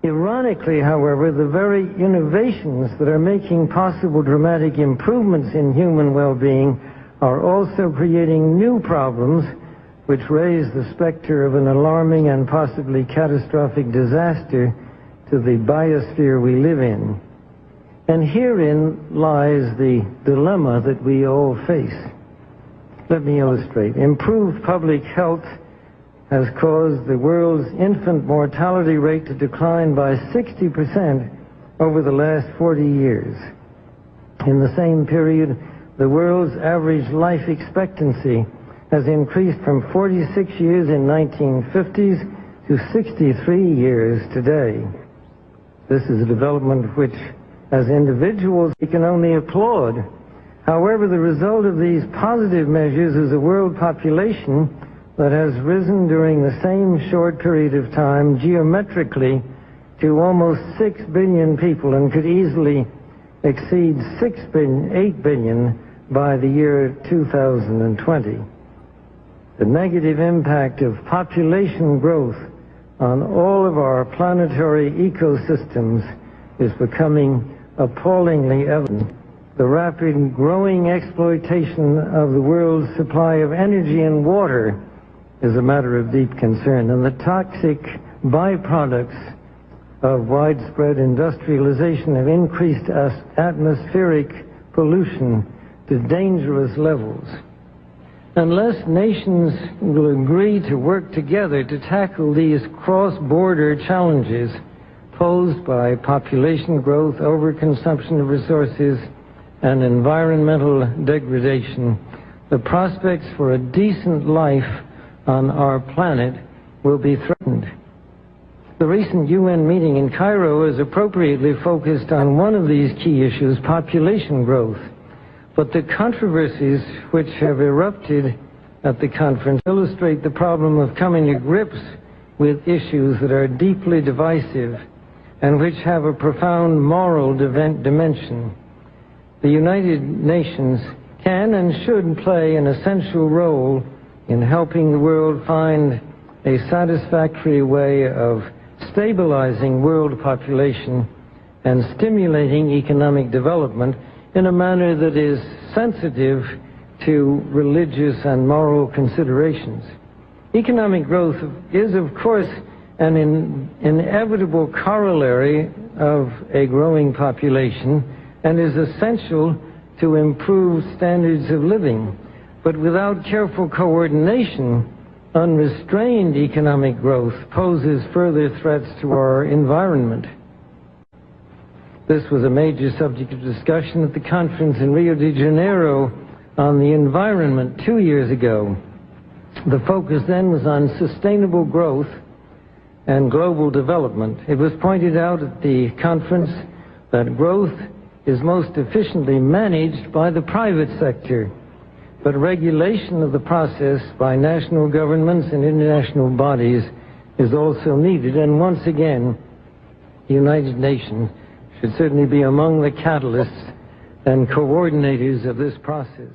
Ironically, however, the very innovations that are making possible dramatic improvements in human well-being are also creating new problems which raise the specter of an alarming and possibly catastrophic disaster to the biosphere we live in. And herein lies the dilemma that we all face. Let me illustrate. Improved public health has caused the world's infant mortality rate to decline by 60% over the last 40 years. In the same period, the world's average life expectancy has increased from 46 years in 1950s to 63 years today. This is a development which, as individuals, we can only applaud. However, the result of these positive measures is a world population that has risen during the same short period of time geometrically to almost 6 billion people and could easily exceed 8 billion by the year 2020. The negative impact of population growth on all of our planetary ecosystems is becoming appallingly evident. The rapid growing exploitation of the world's supply of energy and water is a matter of deep concern, and the toxic byproducts of widespread industrialization have increased atmospheric pollution to dangerous levels. Unless nations will agree to work together to tackle these cross-border challenges posed by population growth, overconsumption of resources, and environmental degradation, the prospects for a decent life on our planet will be threatened. The recent UN meeting in Cairo is appropriately focused on one of these key issues, population growth. But the controversies which have erupted at the conference illustrate the problem of coming to grips with issues that are deeply divisive and which have a profound moral dimension. The United Nations can and should play an essential role in helping the world find a satisfactory way of stabilizing world population and stimulating economic development in a manner that is sensitive to religious and moral considerations. Economic growth is, of course, an inevitable corollary of a growing population and is essential to improve standards of living. But without careful coordination, unrestrained economic growth poses further threats to our environment. This was a major subject of discussion at the conference in Rio de Janeiro on the environment 2 years ago. The focus then was on sustainable growth and global development. It was pointed out at the conference that growth is most efficiently managed by the private sector, but regulation of the process by national governments and international bodies is also needed. And once again, the United Nations should certainly be among the catalysts and coordinators of this process.